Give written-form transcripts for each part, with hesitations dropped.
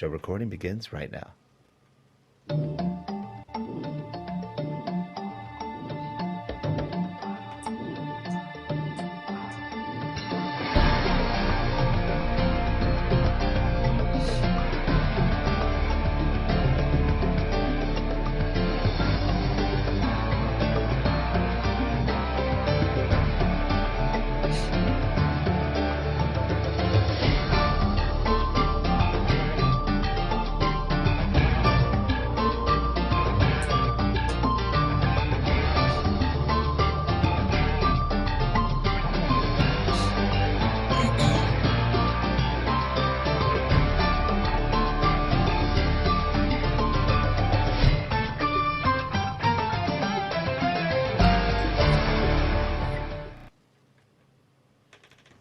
Show recording begins right now.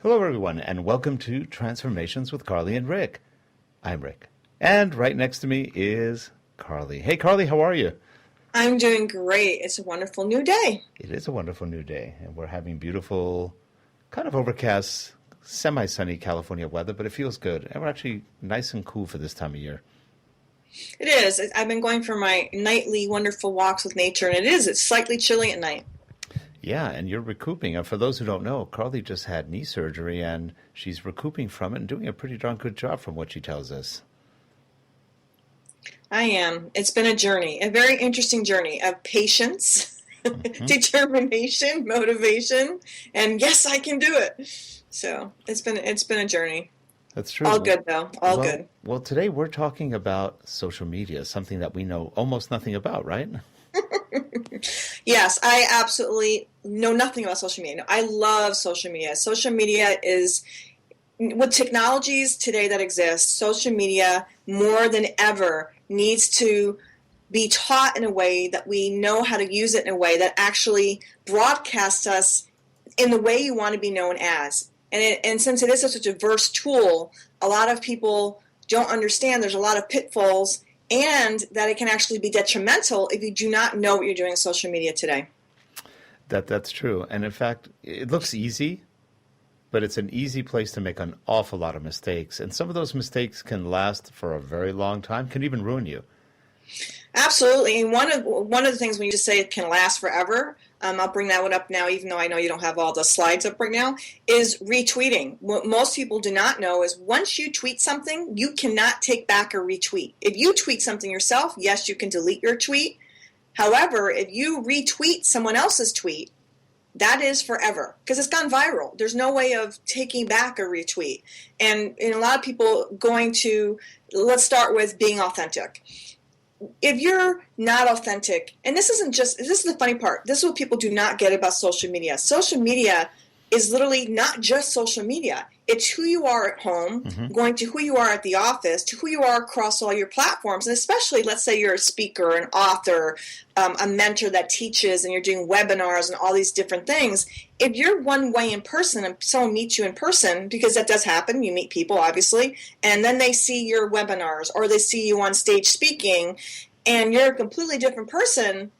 Hello, everyone, and welcome to Transformations with Carly and Rick. I'm Rick, and right next to me is Carly. Hey, Carly, how are you? I'm doing great. It's a wonderful new day. It is a wonderful new day, and we're having beautiful, kind of overcast, semi-sunny California weather, but it feels good, and we're actually nice and cool for this time of year. It is. I've been going for my nightly wonderful walks with nature, and it's slightly chilly at night. Yeah, and you're recouping. And for those who don't know, Carly just had knee surgery, and she's recouping from it and doing a pretty darn good job from what she tells us. I am. It's been a journey, a very interesting journey of patience, determination, motivation, and yes, I can do it. So it's been a journey. That's true. All good, though. All good. Well, today we're talking about social media, something that we know almost nothing about, right? Yes, I absolutely know nothing about social media. I love social media. Social media is, with technologies today that exist, social media more than ever needs to be taught in a way that we know how to use it in a way that actually broadcasts us in the way you want to be known as. And since it is such a diverse tool, a lot of people don't understand there's a lot of pitfalls and that it can actually be detrimental if you do not know what you're doing on social media today. That's true. And in fact, it looks easy, but it's an easy place to make an awful lot of mistakes. And some of those mistakes can last for a very long time, can even ruin you. Absolutely. And one of the things when you just say it can last forever, I'll bring that one up now, even though I know you don't have all the slides up right now, is retweeting. What most people do not know is once you tweet something, you cannot take back a retweet. If you tweet something yourself, yes, you can delete your tweet. However, if you retweet someone else's tweet, that is forever because it's gone viral. There's no way of taking back a retweet. And a lot of people let's start with being authentic. If you're not authentic, and this is the funny part, this is what people do not get about social media. Social media is literally not just social media. It's who you are at home, going to who you are at the office, to who you are across all your platforms, and especially, let's say you're a speaker, an author, a mentor that teaches, and you're doing webinars and all these different things. If you're one way in person and someone meets you in person, because that does happen, you meet people, obviously, and then they see your webinars or they see you on stage speaking, and you're a completely different person,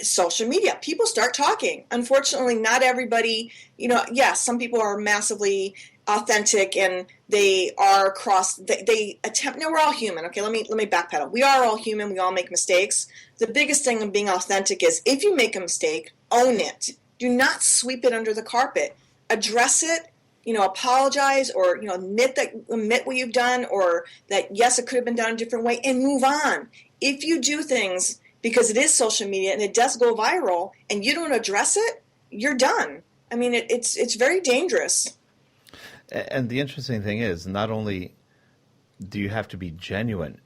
social media, people start talking. Unfortunately, not everybody, yes, some people are massively authentic and they are they attempt, no, we're all human. Okay, let me backpedal. We are all human. We all make mistakes. The biggest thing in being authentic is if you make a mistake, own it. Do not sweep it under the carpet. Address it, apologize or, admit what you've done or that, yes, it could have been done a different way and move on. If you do things because it is social media and it does go viral and you don't address it, you're done. I mean, it's very dangerous. And the interesting thing is, not only do you have to be genuine,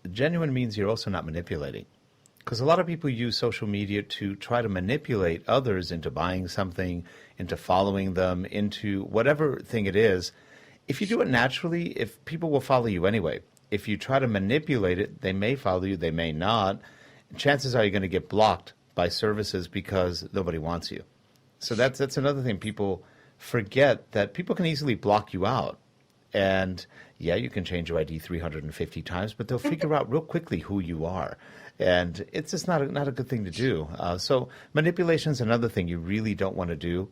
genuine means you're also not manipulating. Because a lot of people use social media to try to manipulate others into buying something, into following them, into whatever thing it is. If you do it naturally, if people will follow you anyway. If you try to manipulate it, they may follow you, they may not. Chances are you're going to get blocked by services because nobody wants you. So that's another thing people forget, that people can easily block you out. And yeah, you can change your ID 350 times, but they'll figure out real quickly who you are. And it's just not a good thing to do. So manipulation is another thing you really don't want to do.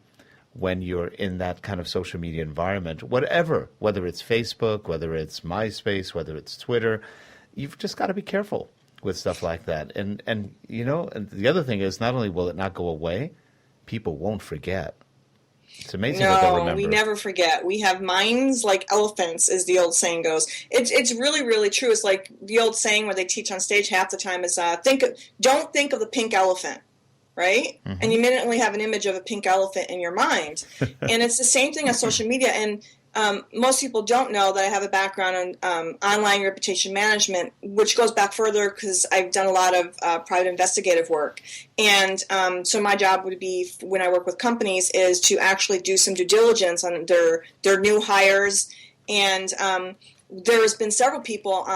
when you're in that kind of social media environment, whatever, whether it's Facebook, whether it's MySpace, whether it's Twitter, you've just got to be careful with stuff like that. And and the other thing is, not only will it not go away, people won't forget. It's amazing what they'll remember. No, we never forget. We have minds like elephants, as the old saying goes. It's really, really true. It's like the old saying where they teach on stage half the time is don't think of the pink elephant, right? Mm-hmm. And you immediately have an image of a pink elephant in your mind. And it's the same thing on social media. And most people don't know that I have a background in online reputation management, which goes back further because I've done a lot of private investigative work. And so my job would be, when I work with companies, is to actually do some due diligence on their new hires. And there's been several people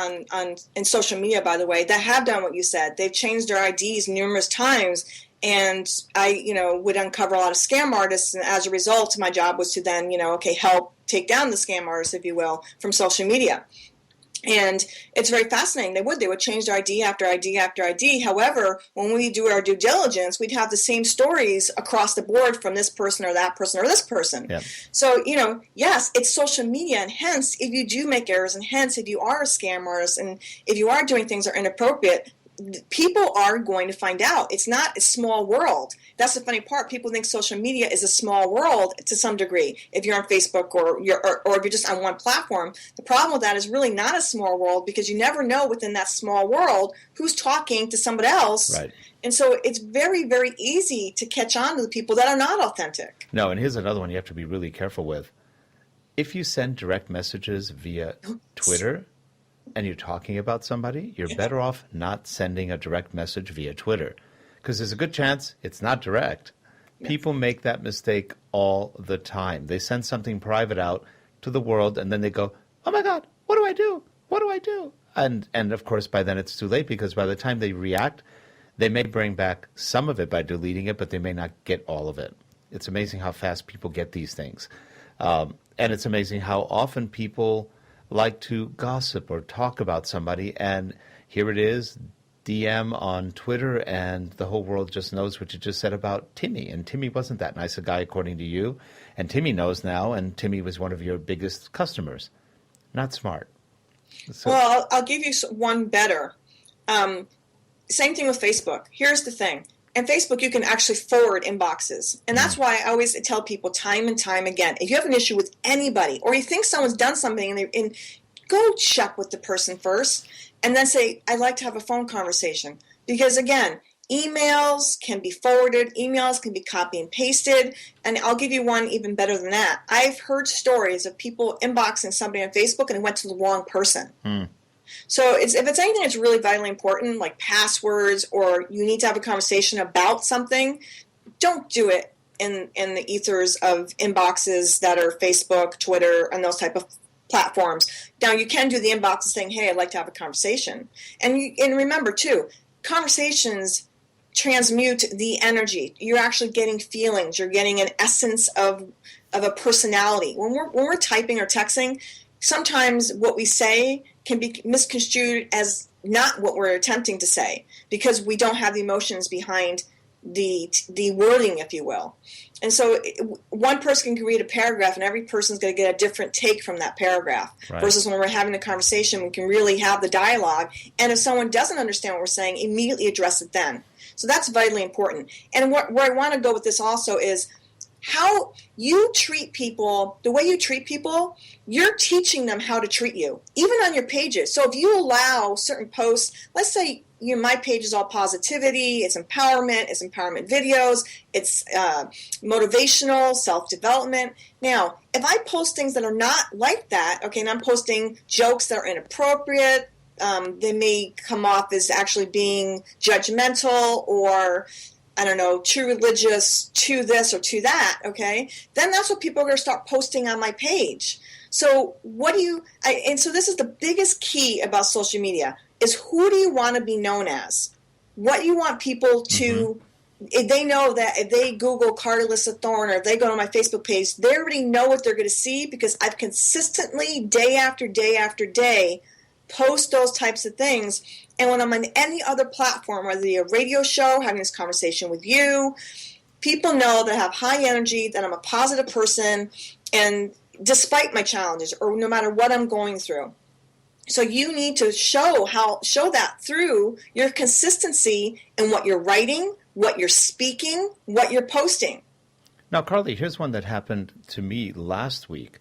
in social media, by the way, that have done what you said. They've changed their IDs numerous times. And I, would uncover a lot of scam artists. And as a result, my job was to then, help take down the scam artists, if you will, from social media. And it's very fascinating. They would change their ID after ID after ID. However, when we do our due diligence, we'd have the same stories across the board from this person or that person or this person. Yeah. So, yes, it's social media. And hence, if you do make errors, and hence, if you are a scam artist, and if you are doing things that are inappropriate, people are going to find out. It's not a small world. That's the funny part. People think social media is a small world to some degree. If you're on Facebook or if you're just on one platform, the problem with that is really not a small world, because you never know within that small world who's talking to somebody else. Right. And so it's very, very easy to catch on to the people that are not authentic. No, and here's another one you have to be really careful with. If you send direct messages via Twitter, and you're talking about somebody, you're better off not sending a direct message via Twitter, because there's a good chance it's not direct. Yes. People make that mistake all the time. They send something private out to the world, and then they go, oh my God, what do I do? What do I do? And of course, by then it's too late, because by the time they react, they may bring back some of it by deleting it, but they may not get all of it. It's amazing how fast people get these things. And it's amazing how often people like to gossip or talk about somebody, and here it is, DM on Twitter, and the whole world just knows what you just said about Timmy. And Timmy wasn't that nice a guy, according to you. And Timmy knows now, and Timmy was one of your biggest customers. Not smart. So, well, I'll give you one better. Same thing with Facebook. Here's the thing. In Facebook, you can actually forward inboxes. And that's why I always tell people time and time again, if you have an issue with anybody, or you think someone's done something, and go check with the person first, and then say, I'd like to have a phone conversation. Because again, emails can be forwarded, emails can be copy and pasted, and I'll give you one even better than that. I've heard stories of people inboxing somebody on Facebook and it went to the wrong person. So if it's anything that's really vitally important, like passwords, or you need to have a conversation about something, don't do it in the ethers of inboxes that are Facebook, Twitter, and those type of platforms. Now, you can do the inbox saying, hey, I'd like to have a conversation. And remember, too, conversations transmute the energy. You're actually getting feelings. You're getting an essence of a personality. When we're typing or texting, sometimes what we say can be misconstrued as not what we're attempting to say, because we don't have the emotions behind the wording, if you will. And so one person can read a paragraph, and every person's going to get a different take from that paragraph. Right. Versus when we're having a conversation, we can really have the dialogue. And if someone doesn't understand what we're saying, immediately address it then. So that's vitally important. And where I want to go with this also is how you treat people. The way you treat people, you're teaching them how to treat you, even on your pages. So if you allow certain posts, let's say my page is all positivity, it's empowerment videos, it's motivational, self-development. Now, if I post things that are not like that, okay, and I'm posting jokes that are inappropriate, they may come off as actually being judgmental, or I don't know, too religious, to this or to that, okay, then that's what people are going to start posting on my page. So and so this is the biggest key about social media, is who do you want to be known as? What do you want people to, if they know that if they Google Alyssa Thorne, or if they go to my Facebook page, they already know what they're going to see, because I've consistently, day after day after day, post those types of things. And when I'm on any other platform, whether it be a radio show, having this conversation with you, People know that I have high energy, that I'm a positive person, and despite my challenges or no matter what I'm going through. So you need to show that through your consistency in what you're writing, what you're speaking, what you're posting. Now, Carly, here's one that happened to me last week.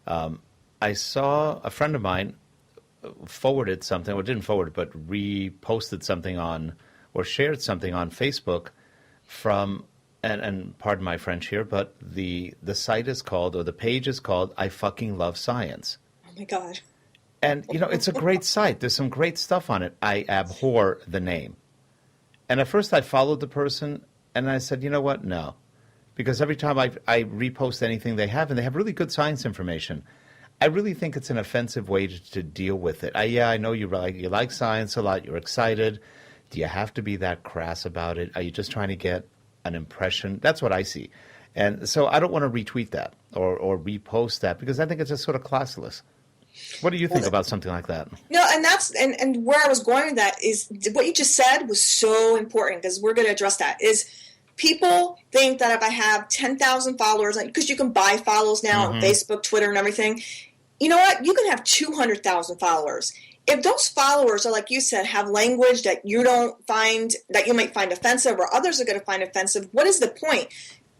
I saw a friend of mine forwarded something, or didn't forward it, but reposted something on, or shared something on Facebook from, and pardon my French here, but the site is called, or the page is called, I Fucking Love Science. Oh my God. And, it's a great site. There's some great stuff on it. I abhor the name. And at first I followed the person, and I said, you know what? No. Because every time I repost anything they have, and they have really good science information, I really think it's an offensive way to deal with it. I know you like science a lot. You're excited. Do you have to be that crass about it? Are you just trying to get an impression? That's what I see. And so I don't want to retweet that or repost that because I think it's just sort of classless. What do you think about something like that? No, and that's and where I was going with that is what you just said was so important because we're going to address that. Is people think that if I have 10,000 followers, because you can buy follows now on Facebook, Twitter, and everything. You know what? You can have 200,000 followers. If those followers are, like you said, have language that you might find offensive or others are going to find offensive, what is the point?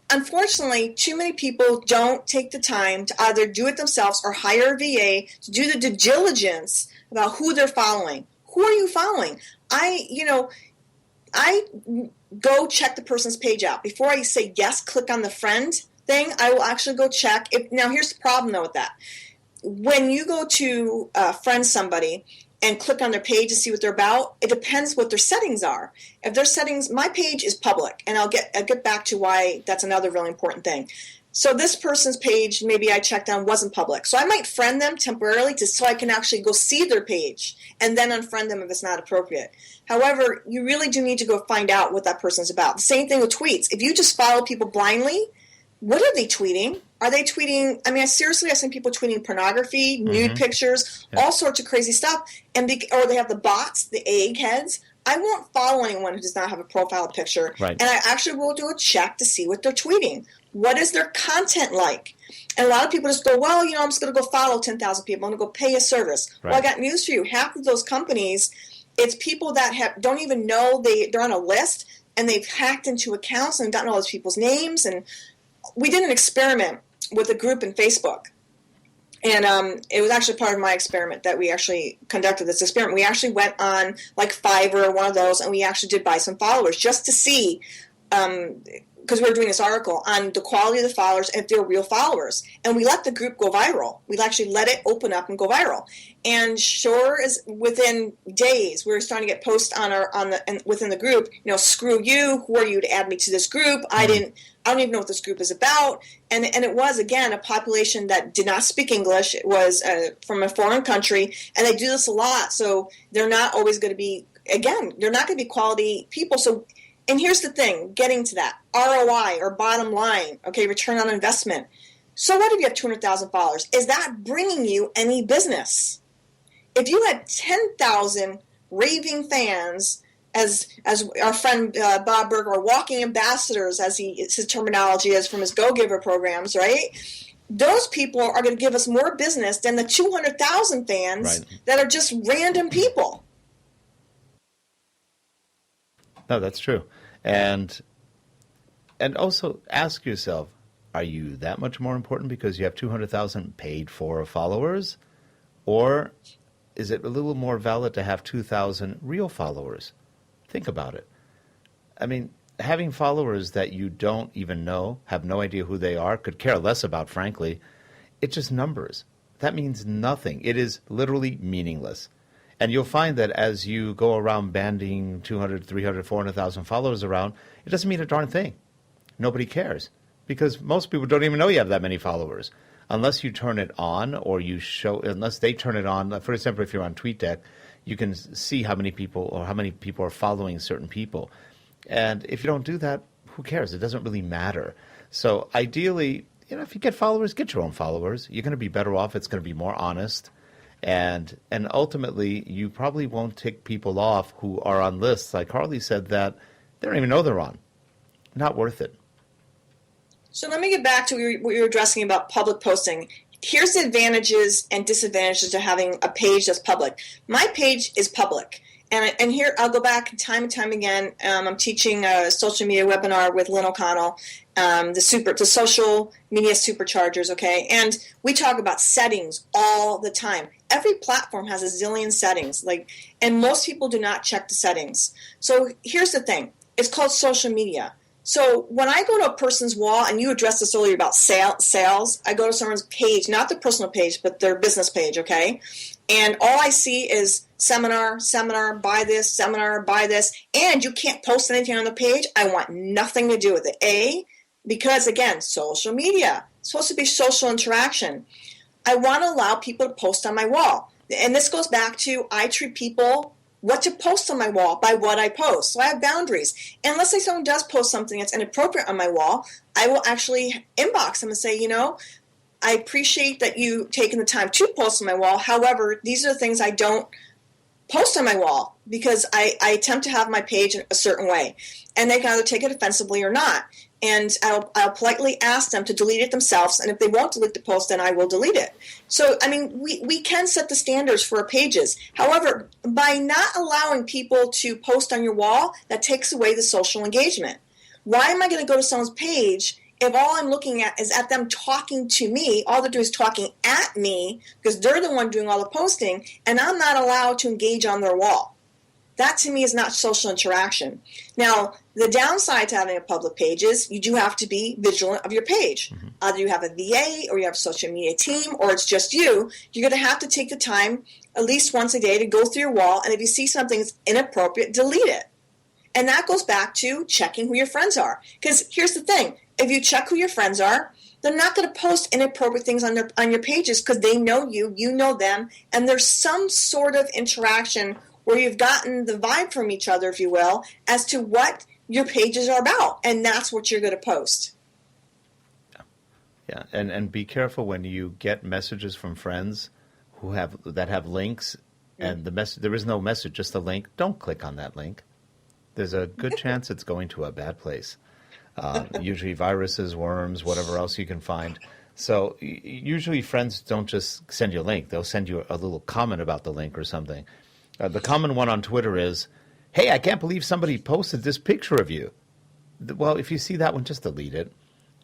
Unfortunately, too many people don't take the time to either do it themselves or hire a VA to do the due diligence about who they're following. Who are you following? I go check the person's page out. Before I say yes, click on the friend thing, I will actually go check. Now, here's the problem, though, with that. When you go to friend somebody and click on their page to see what they're about, it depends what their settings are. If their settings, my page is public, and I'll get back to why that's another really important thing. So this person's page, maybe I checked on, wasn't public. So I might friend them temporarily so I can actually go see their page and then unfriend them if it's not appropriate. However, you really do need to go find out what that person's about. The same thing with tweets. If you just follow people blindly, what are they tweeting? Are they tweeting? I mean, I've seen people tweeting pornography, nude pictures, all sorts of crazy stuff, or they have the bots, the eggheads. I won't follow anyone who does not have a profile picture, right. And I actually will do a check to see what they're tweeting. What is their content like? And a lot of people just go, well, I'm just going to go follow 10,000 people. I'm going to go pay a service. Right. Well, I got news for you. Half of those companies, it's people that don't even know they're on a list, and they've hacked into accounts and gotten all those people's names. And we did an experiment with a group in Facebook. And it was actually part of my experiment that we actually conducted this experiment. We actually went on like Fiverr or one of those, and we actually did buy some followers just to see, because we were doing this article on the quality of the followers and if they're real followers. And we let the group go viral. We actually let it open up and go viral. And sure as within days, we were starting to get posts within the group. Screw you. Who are you to add me to this group? I don't even know what this group is about. And it was, again, a population that did not speak English. It was from a foreign country, and they do this a lot. So they're not always going to be, again, they're not going to be quality people. So, and here's the thing, getting to that, ROI or bottom line, okay, return on investment. So what if you have 200,000 followers? Is that bringing you any business? If you had 10,000 raving fans, as our friend Bob Berger, or walking ambassadors, as his terminology is from his Go Giver programs, right? Those people are going to give us more business than the 200,000 fans that are just random people. No, that's true. And also ask yourself, are you that much more important because you have 200,000 paid for followers? Or is it a little more valid to have 2,000 real followers? Think about it. I mean, having followers that you don't even know, have no idea who they are, could care less about, frankly, it's just numbers. That means nothing. It is literally meaningless. And you'll find that as you go around banding 200, 300, 400,000 followers around, it doesn't mean a darn thing. Nobody cares because most people don't even know you have that many followers. Unless you turn it on or unless they turn it on. For example, if you're on TweetDeck, you can see how many people are following certain people. And if you don't do that, who cares? It doesn't really matter. So ideally, if you get followers, get your own followers. You're going to be better off. It's going to be more honest. And ultimately, you probably won't tick people off who are on lists, like Harley said, that they don't even know they're on. Not worth it. So let me get back to what you were addressing about public posting. Here's the advantages and disadvantages to having a page that's public. My page is public. And here, I'll go back time and time again. I'm teaching a social media webinar with Lynn O'Connell, the social media superchargers, okay? And we talk about settings all the time. Every platform has a zillion settings, and most people do not check the settings. So here's the thing. It's called social media. So when I go to a person's wall, and you addressed this earlier about sales, I go to someone's page, not their personal page, but their business page, okay? And all I see is seminar, buy this, and you can't post anything on the page. I want nothing to do with it. Because, again, social media. It's supposed to be social interaction. I want to allow people to post on my wall. And this goes back to I treat people what to post on my wall by what I post. So I have boundaries. And let's say someone does post something that's inappropriate on my wall, I will actually inbox them and say, I appreciate that you taking the time to post on my wall. However, these are the things I don't post on my wall because I attempt to have my page in a certain way. And they can either take it offensively or not. And I'll politely ask them to delete it themselves. And if they won't delete the post, then I will delete it. So, we can set the standards for our pages. However, by not allowing people to post on your wall, that takes away the social engagement. Why am I going to go to someone's page if all I'm looking at is at them talking to me? All they're doing is talking at me because they're the one doing all the posting, and I'm not allowed to engage on their wall. That, to me, is not social interaction. Now, the downside to having a public page is you do have to be vigilant of your page. Mm-hmm. Either you have a VA or you have a social media team or it's just you. You're going to have to take the time at least once a day to go through your wall, and if you see something that's inappropriate, delete it. And that goes back to checking who your friends are. Because here's the thing. If you check who your friends are, they're not going to post inappropriate things on your pages because they know you, you know them, and there's some sort of interaction where you've gotten the vibe from each other, if you will, as to what your pages are about, and that's what you're going to post. Yeah, and be careful when you get messages from friends that have links, and there is no message, just a link. Don't click on that link. There's a good chance it's going to a bad place. Usually viruses, worms, whatever else you can find. So usually friends don't just send you a link. They'll send you a little comment about the link or something. The common one on Twitter is, hey, I can't believe somebody posted this picture of you. Well, if you see that one, just delete it.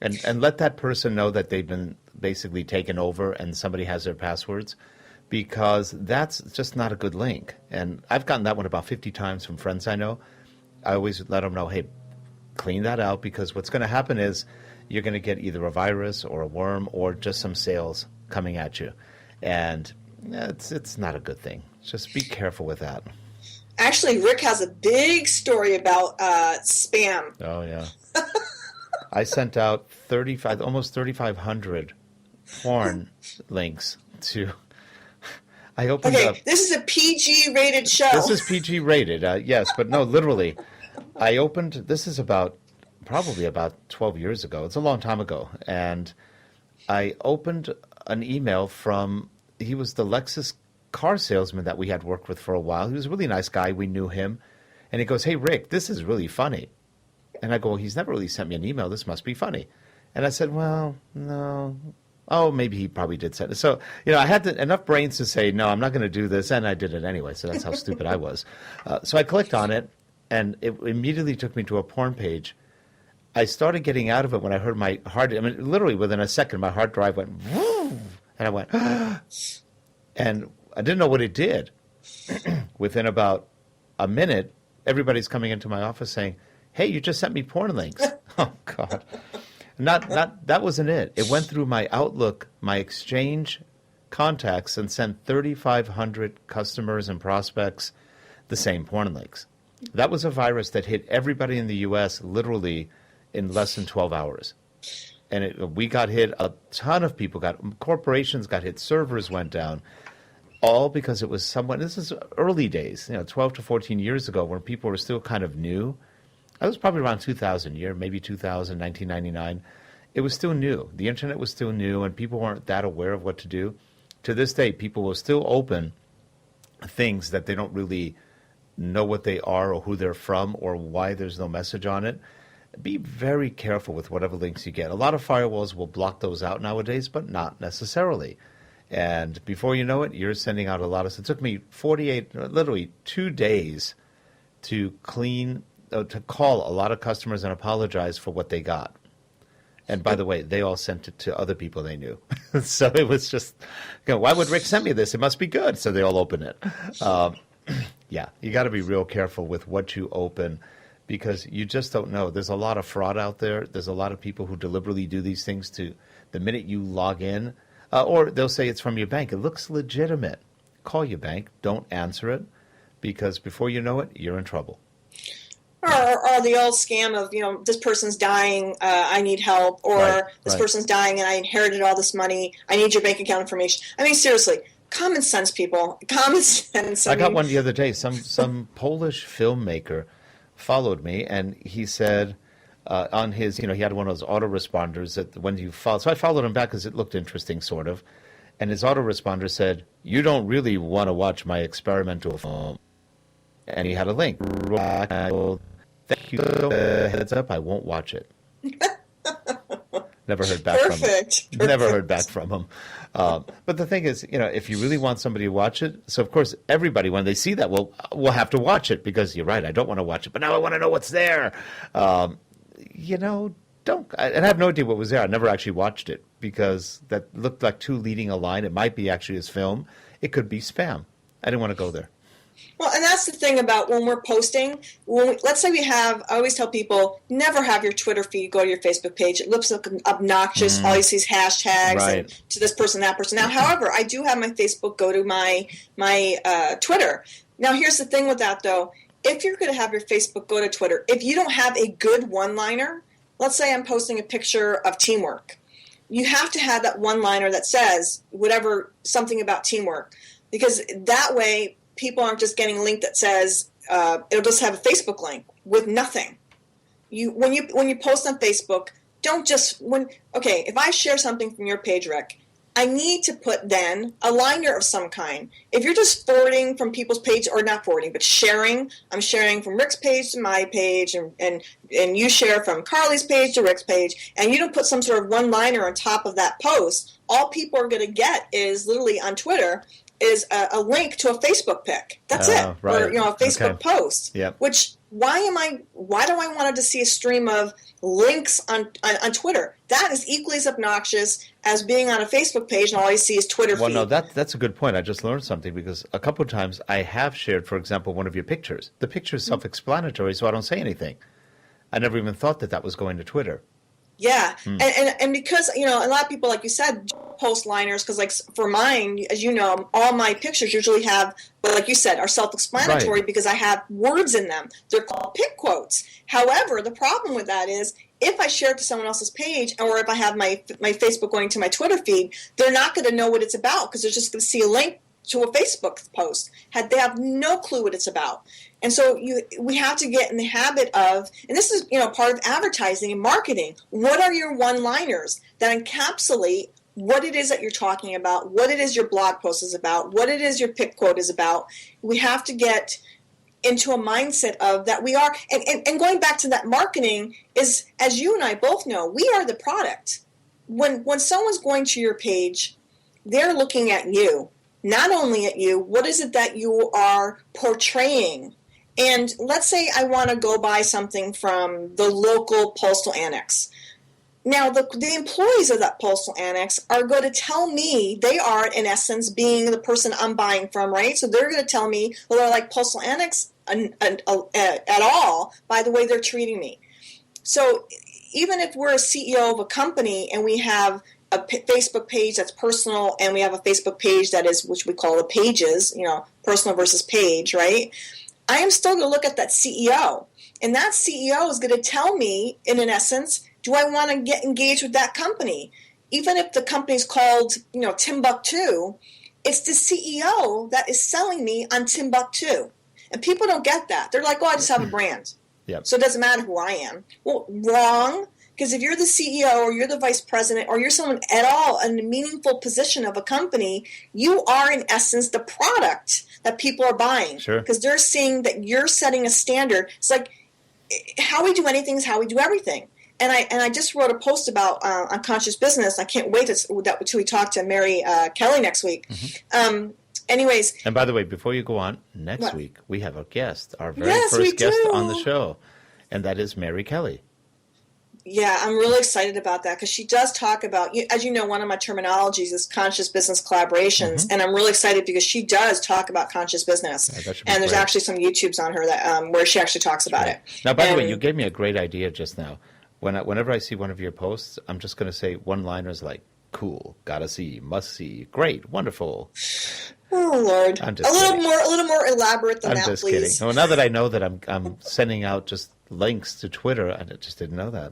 And let that person know that they've been basically taken over and somebody has their passwords, because that's just not a good link. And I've gotten that one about 50 times from friends I know. I always let them know, hey, clean that out, because what's going to happen is you're going to get either a virus or a worm or just some sales coming at you. And it's not a good thing. Just be careful with that. Actually, Rick has a big story about spam. Oh, yeah. I sent out almost 3,500 porn links to... I opened up... This is a PG-rated show. This is PG-rated, yes. But no, literally, I opened... This is probably about 12 years ago. It's a long time ago. And I opened an email from... He was the Lexus car salesman that we had worked with for a while. He was a really nice guy. We knew him. And he goes, hey, Rick, this is really funny. And I go, he's never really sent me an email. This must be funny. And I said, well, no. Oh, maybe he probably did send it. So, I had enough brains to say, no, I'm not going to do this. And I did it anyway. So that's how stupid I was. So I clicked on it, and it immediately took me to a porn page. I started getting out of it when I heard my literally within a second, my hard drive went, woo, and I went, and I didn't know what it did. Within about a minute, everybody's coming into my office saying, hey, you just sent me porn links. Oh, God. That wasn't it. It went through my Outlook, my Exchange contacts, and sent 3,500 customers and prospects the same porn links. That was a virus that hit everybody in the U.S. literally in less than 12 hours. And we got hit, a ton of people corporations got hit, servers went down, all because it was this is early days, 12 to 14 years ago, when people were still kind of new. That was probably around 2000, maybe 2000, 1999. It was still new. The internet was still new, and people weren't that aware of what to do. To this day, people will still open things that they don't really know what they are or who they're from or why there's no message on it. be very careful with whatever links you get. A lot of firewalls will block those out nowadays, but not necessarily. And before you know it, you're sending out a lot of... It took me literally 2 days to call a lot of customers and apologize for what they got. And by the way, they all sent it to other people they knew. So it was just, why would Rick send me this? It must be good. So they all open it. Yeah, you got to be real careful with what you open, because you just don't know. There's a lot of fraud out there. There's a lot of people who deliberately do these things to the minute you log in, or they'll say it's from your bank. It looks legitimate. Call your bank. Don't answer it, because before you know it, you're in trouble. Or the old scam of, this person's dying, I need help, or this person's dying and I inherited all this money, I need your bank account information. I mean, seriously, common sense, people. Common sense. I got one the other day. Some Polish filmmaker followed me, and he said on his, he had one of those autoresponders that when you follow. So I followed him back because it looked interesting, sort of. And his autoresponder said, "You don't really want to watch my experimental film." And he had a link. Thank you. Heads up, I won't watch it. Never heard back from him. Perfect. Never heard back from him. But the thing is, if you really want somebody to watch it, so of course everybody, when they see that, will have to watch it, because you're right, I don't want to watch it, but now I want to know what's there. Don't. And I have no idea what was there. I never actually watched it, because that looked like two leading a line. It might be actually his film. It could be spam. I didn't want to go there. Well, and that's the thing about when we're posting. Let's say I always tell people, never have your Twitter feed go to your Facebook page. It looks obnoxious. All you see is hashtags and to this person, that person. Now, however, I do have my Facebook go to my Twitter. Now, here's the thing with that, though. If you're going to have your Facebook go to Twitter, if you don't have a good one-liner, let's say I'm posting a picture of teamwork, you have to have that one-liner that says something about teamwork, because that way people aren't just getting a link that says it'll just have a Facebook link with nothing. When you post on Facebook, don't just if I share something from your page, Rick, I need to put then a liner of some kind. If you're just forwarding from people's page, or not forwarding, but sharing, I'm sharing from Rick's page to my page, and you share from Carly's page to Rick's page, and you don't put some sort of one-liner on top of that post, all people are going to get is literally on Twitter is a link to a Facebook pic. That's it. Right. Or a Facebook post. Yep. Which why do I want to see a stream of links on Twitter? That is equally as obnoxious as being on a Facebook page and all I see is Twitter feed. Well, no, that's a good point. I just learned something, because a couple of times I have shared, for example, one of your pictures. The picture is self-explanatory, so I don't say anything. I never even thought that was going to Twitter. Yeah, and because, a lot of people, like you said, post liners, because, like, for mine, as you know, all my pictures usually have, like you said, are self-explanatory because I have words in them. They're called pic quotes. However, the problem with that is if I share it to someone else's page, or if I have my Facebook going to my Twitter feed, they're not going to know what it's about, because they're just going to see a link to a Facebook post. They have no clue what it's about. And so we have to get in the habit of, and this is part of advertising and marketing, what are your one-liners that encapsulate what it is that you're talking about, what it is your blog post is about, what it is your pic quote is about. We have to get into a mindset of that we are, and going back to that marketing is, as you and I both know, we are the product. When someone's going to your page, they're looking at you. Not only at you, what is it that you are portraying? And let's say I want to go buy something from the local postal annex. Now, the employees of that postal annex are going to tell me, they are, in essence, being the person I'm buying from, right? So they're going to tell me, well, they're like postal annex at all by the way they're treating me. So even if we're a CEO of a company and we have a Facebook page that's personal, and we have a Facebook page that is, which we call the pages, personal versus page, right? I am still going to look at that CEO, and that CEO is going to tell me, in an essence, do I want to get engaged with that company? Even if the company's called, Timbuktu, it's the CEO that is selling me on Timbuktu. And people don't get that. They're like, oh, I just have a brand. Yep. So it doesn't matter who I am. Well, wrong. Because if you're the CEO or you're the vice president or you're someone at all in a meaningful position of a company, you are in essence the product that people are buying. Sure. Because they're seeing that you're setting a standard. It's like how we do anything is how we do everything. And I just wrote a post about unconscious business. I can't wait till we talk to Mary Kelly next week. Mm-hmm. Anyways. And by the way, before you go on, next week we have a guest, our very yes, first guest on the show, and that is Mary Kelly. Yeah, I'm really excited about that because she does talk about, as you know, one of my terminologies is conscious business collaborations, mm-hmm. and I'm really excited because she does talk about conscious business. Yeah, and there's actually some YouTubes on her that where she actually talks about it. Now, by the way, you gave me a great idea just now. Whenever I see one of your posts, I'm just going to say one-liners like, cool, gotta see, must see, great, wonderful. Oh, Lord. I'm just a little more elaborate than that, please. I'm just kidding. Well, now that I know that I'm sending out just links to Twitter, I just didn't know that.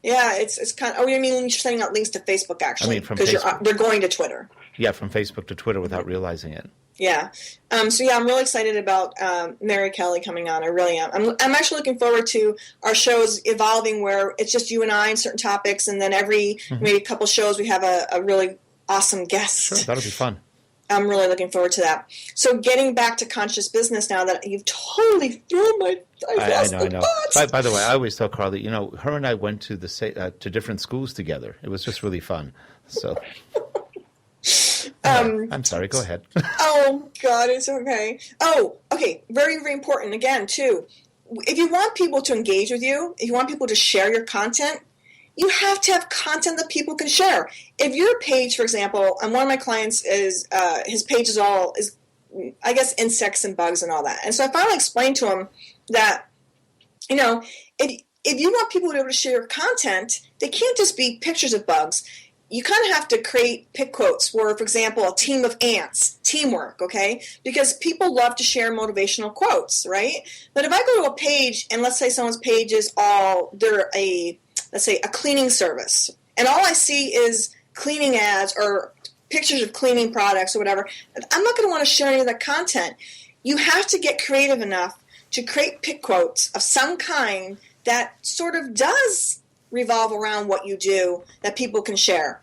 Yeah, it's kind of. Oh, you mean you're sending out links to Facebook, actually? Because they're going to Twitter. Yeah, from Facebook to Twitter without realizing it. Yeah. So yeah, I'm really excited about Mary Kelly coming on. I really am. I'm actually looking forward to our shows evolving where it's just you and I on certain topics, and then every maybe couple shows we have a really awesome guest. Sure, that'll be fun. I'm really looking forward to that. So getting back to conscious business now that you've totally thrown my I know. By the way, I always tell Carly, her and I went to to different schools together. It was just really fun. So I'm sorry. Go ahead. Oh God, it's okay. Oh, okay. Very, very important. Again, too, if you want people to engage with you, if you want people to share your content, you have to have content that people can share. If your page, for example, and one of my clients is his page is I guess insects and bugs and all that. And so I finally explained to him that, if you want people to be able to share your content, they can't just be pictures of bugs. You kind of have to create pick quotes where, for example, a team of ants, teamwork, okay? Because people love to share motivational quotes, right? But if I go to a page and let's say someone's page is let's say a cleaning service, and all I see is cleaning ads or pictures of cleaning products or whatever, I'm not going to want to share any of that content. You have to get creative enough to create pick quotes of some kind that sort of does revolve around what you do that people can share.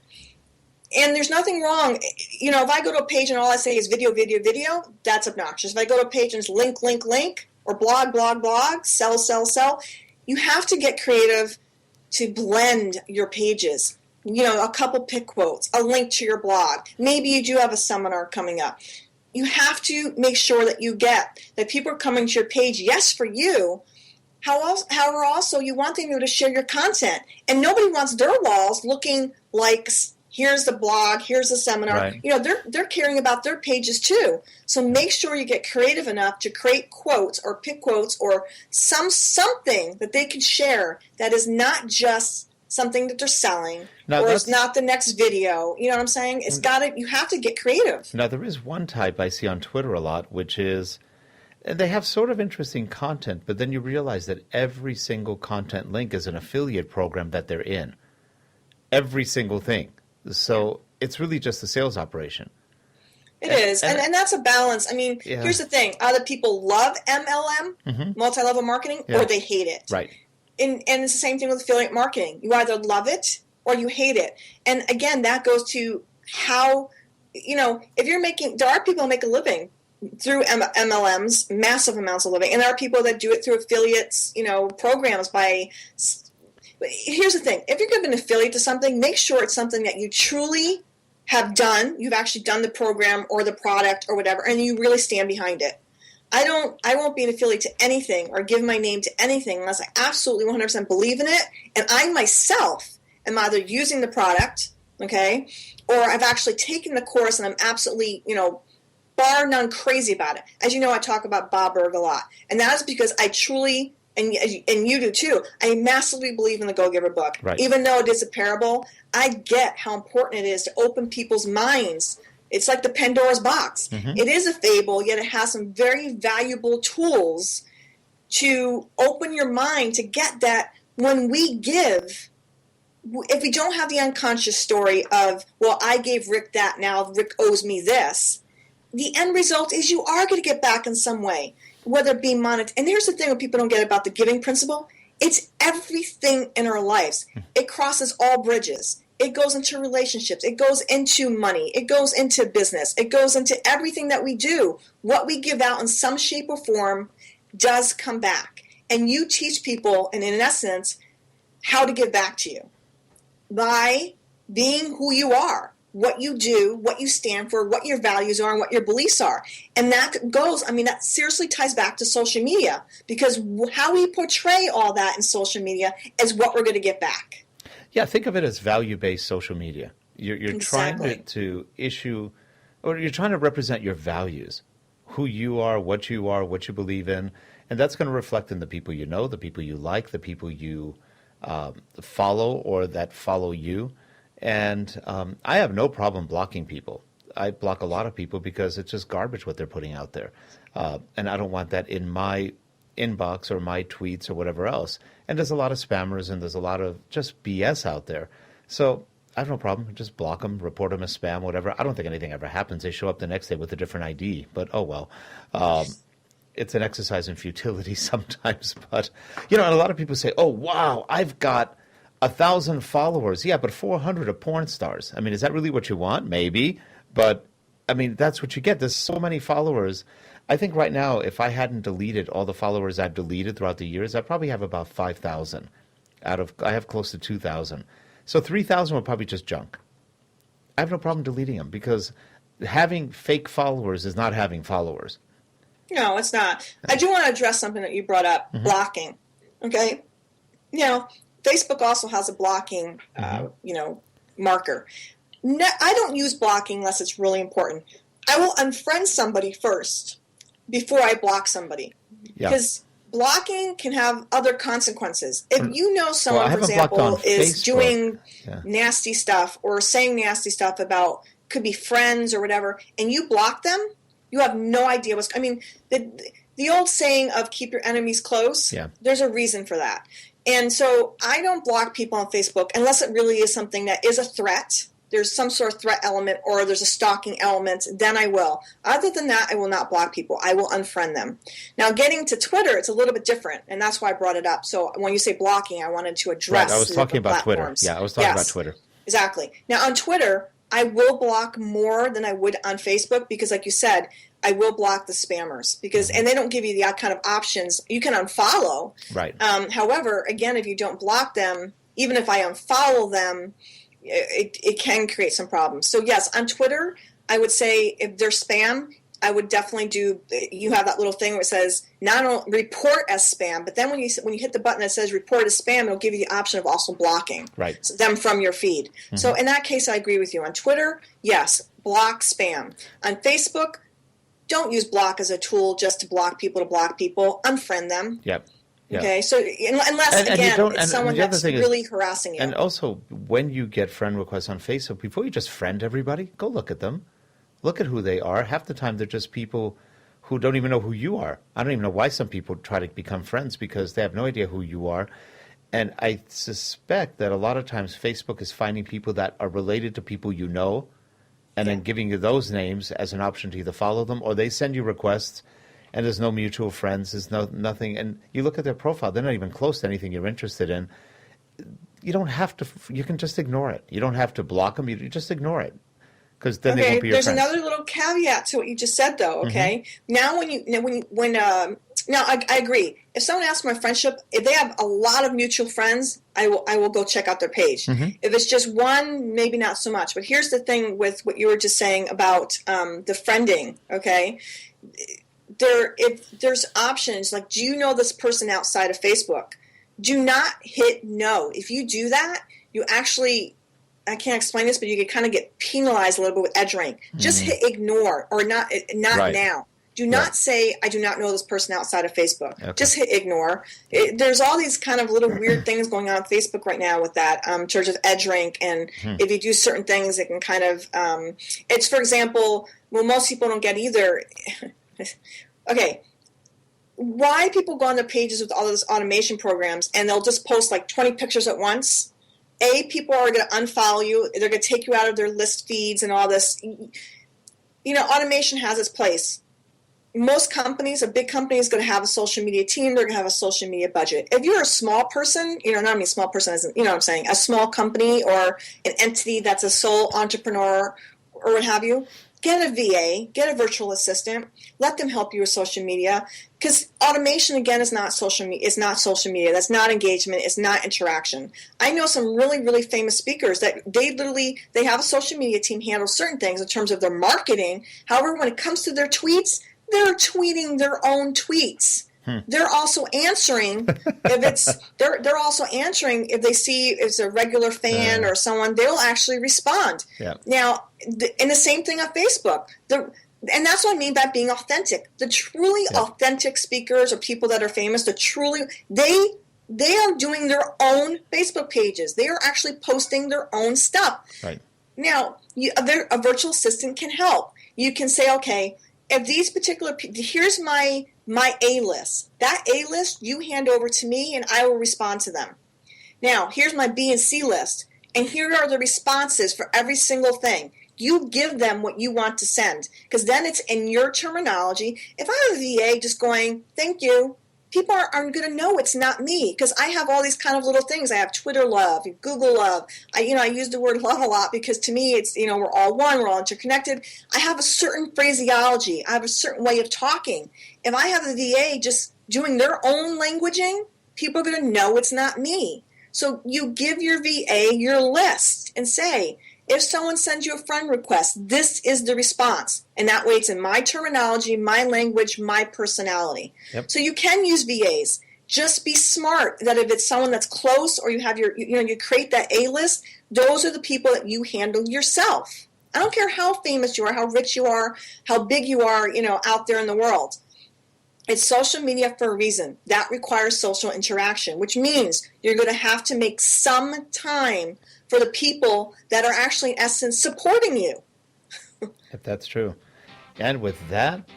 And there's nothing wrong. If I go to a page and all I say is video, video, video, that's obnoxious. If I go to a page and it's link, link, link, or blog, blog, blog, sell, sell, sell, you have to get creative to blend your pages. A couple pick quotes, a link to your blog. Maybe you do have a seminar coming up. You have to make sure that you get that people are coming to your page, yes, for you. However, also you want them to share your content, and nobody wants their walls looking like here's the blog, here's the seminar. Right. They're caring about their pages too. So make sure you get creative enough to create quotes or pick quotes or something that they can share that is not just something that they're selling, or it's not the next video. You know what I'm saying? You have to get creative. Now, there is one type I see on Twitter a lot, which is they have sort of interesting content, but then you realize that every single content link is an affiliate program that they're in. Every single thing. So it's really just a sales operation. It is. And that's a balance. I mean, Here's the thing. Either people love MLM, multi-level marketing, or they hate it. Right. And it's the same thing with affiliate marketing. You either love it or you hate it. And again, that goes to how, if there are people who make a living through MLMs, massive amounts of living. And there are people that do it through affiliates, programs here's the thing. If you're going to be an affiliate to something, make sure it's something that you truly have done. You've actually done the program or the product or whatever, and you really stand behind it. I won't be an affiliate to anything or give my name to anything unless I absolutely 100% believe in it, and I myself am either using the product, okay, or I've actually taken the course and I'm absolutely, bar none crazy about it. As you know, I talk about Bob Berg a lot, and that is because I truly, and you do too, I massively believe in the Go-Giver book. Right. Even though it is a parable, I get how important it is to open people's minds. It's like the Pandora's box. Mm-hmm. It is a fable, yet it has some very valuable tools to open your mind to get that when we give, if we don't have the unconscious story of, well, I gave Rick that, now Rick owes me this, the end result is you are going to get back in some way, whether it be monetary. And here's the thing what people don't get about the giving principle. It's everything in our lives. It crosses all bridges. It goes into relationships. It goes into money. It goes into business. It goes into everything that we do. What we give out in some shape or form does come back. and you teach people, and in essence, how to give back to you by being who you are, what you do, what you stand for, what your values are, and what your beliefs are. And that goes, that seriously ties back to social media, because how we portray all that in social media is what we're going to get back. Yeah, think of it as value-based social media. You're Exactly. trying to issue, or you're trying to represent your values, who you are, what you believe in, and that's going to reflect in the people you know, the people you like, the people you follow or that follow you. And I have no problem blocking people. I block a lot of people because it's just garbage what they're putting out there. And I don't want that in my inbox or my tweets or whatever else. And there's a lot of spammers and there's a lot of just BS out there. So I have no problem. Just block them, report them as spam, whatever. I don't think anything ever happens. They show up the next day with a different ID. But oh well. It's an exercise in futility sometimes. But, and a lot of people say, oh, wow, I've got 1,000 followers. Yeah, but 400 are porn stars. Is that really what you want? Maybe. But, that's what you get. There's so many followers. I think right now, if I hadn't deleted all the followers I've deleted throughout the years, I probably have about 5,000 I have close to 2,000. So 3,000 were probably just junk. I have no problem deleting them because having fake followers is not having followers. No, it's not. I do want to address something that you brought up, blocking. Okay? Facebook also has a blocking, marker. No, I don't use blocking unless it's really important. I will unfriend somebody first before I block somebody. Yeah. Because blocking can have other consequences. If you know someone, for example, is doing nasty stuff or saying nasty stuff about, could be friends or whatever, and you block them, you have no idea what's... the old saying of keep your enemies close, there's a reason for that. And so I don't block people on Facebook unless it really is something that is a threat. There's some sort of threat element or there's a stalking element, then I will. Other than that, I will not block people. I will unfriend them. Now, getting to Twitter, it's a little bit different, and that's why I brought it up. So when you say blocking, I wanted to address... Right, I was talking about platforms. Twitter. Yeah, I was talking about Twitter. Exactly. Now, on Twitter, I will block more than I would on Facebook because, like you said, I will block the spammers because, and they don't give you the kind of options. You can unfollow. Right. However, again, if you don't block them, even if I unfollow them, it can create some problems. So yes, on Twitter, I would say if they're spam, I would definitely do. You have that little thing where it says not only report as spam, but then when you hit the button that says report as spam, it'll give you the option of also blocking them from your feed. So in that case, I agree with you. On Twitter, yes, block spam. On Facebook, don't use block as a tool just to block people. Unfriend them. Yep. Yeah. Okay, so unless, again, it's someone that's really harassing you. And also, when you get friend requests on Facebook, before you just friend everybody, go look at them. Look at who they are. Half the time, they're just people who don't even know who you are. I don't even know why some people try to become friends because they have no idea who you are. And I suspect that a lot of times Facebook is finding people that are related to people you know and then giving you those names as an option to either follow them or they send you requests and there's no mutual friends, there's nothing. And you look at their profile, they're not even close to anything you're interested in. You don't have to, you can just ignore it. You don't have to block them, you just ignore it. Because then they won't be your there's friends. Another little caveat to what you just said, though. Okay, now I agree. If someone asks my friendship, if they have a lot of mutual friends, I will go check out their page. If it's just one, maybe not so much. But here's the thing with what you were just saying about the friending. Okay, if there's options like, do you know this person outside of Facebook? Do not hit no. If you do that, you actually, I can't explain this, but you can kind of get penalized a little bit with edge rank. Just hit ignore or not now. Do not say, I do not know this person outside of Facebook. Okay. Just hit ignore. There's all these kind of little weird things going on Facebook right now with that in terms of edge rank. And if you do certain things, it can kind of, it's, for example, well, most people don't get either. Okay. Why people go on their pages with all those automation programs and they'll just post like 20 pictures at once? People are going to unfollow you. They're going to take you out of their list feeds and all this. Automation has its place. Most companies, a big company is going to have a social media team. They're going to have a social media budget. If you're a small person, small person isn't, what I'm saying, a small company or an entity that's a sole entrepreneur or what have you, get a VA, get a virtual assistant, let them help you with social media, because automation, again, is not social media. That's not engagement. It's not interaction. I know some really, really famous speakers that they have a social media team handle certain things in terms of their marketing. However, when it comes to their tweets, they're tweeting their own tweets. They're also answering they're also answering if they see it's a regular fan or someone, they'll actually respond. Yeah. Now, and the same thing on Facebook. And that's what I mean by being authentic. The truly authentic speakers or people that are famous, they are doing their own Facebook pages. They are actually posting their own stuff. Right. Now, a virtual assistant can help. You can say, okay, if these particular here's my A-list. That A-list you hand over to me and I will respond to them. Now, here's my B and C list, and here are the responses for every single thing. You give them what you want to send, because then it's in your terminology. If I have a VA just going, thank you, people aren't going to know it's not me, because I have all these kind of little things. I have Twitter love, Google love. I use the word love a lot because to me it's, we're all one, we're all interconnected. I have a certain phraseology. I have a certain way of talking. If I have a VA just doing their own languaging, people are going to know it's not me. So you give your VA your list and say, if someone sends you a friend request, this is the response. And that way it's in my terminology, my language, my personality. Yep. So you can use VAs. Just be smart that if it's someone that's close or you have you create that A list, those are the people that you handle yourself. I don't care how famous you are, how rich you are, how big you are, out there in the world. It's social media for a reason. That requires social interaction, which means you're going to have to make some time for the people that are actually, in essence, supporting you. If that's true. And with that,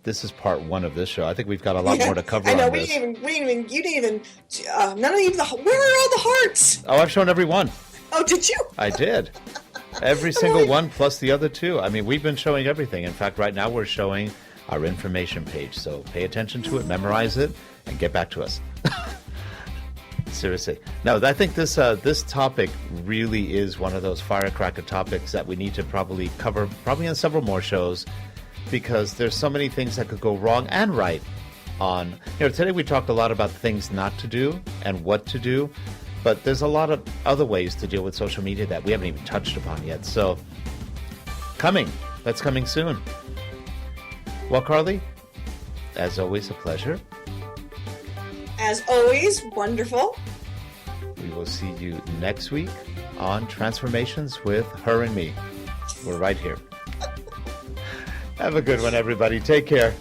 this is part one of this show. I think we've got a lot more to cover on this. I know, you didn't even, where are all the hearts? Oh, I've shown every one. Oh, did you? I did. Every single one plus the other two. I mean, we've been showing everything. In fact, right now we're showing our information page. So pay attention to it, memorize it, and get back to us. Seriously. No, I think this topic really is one of those firecracker topics that we need to probably cover on several more shows, because there's so many things that could go wrong and right on. Today we talked a lot about things not to do and what to do, but there's a lot of other ways to deal with social media that we haven't even touched upon yet. So that's coming soon. Well, Carly, as always, a pleasure. As always, wonderful. We will see you next week on Transformations with Her and Me. We're right here. Have a good one, everybody. Take care.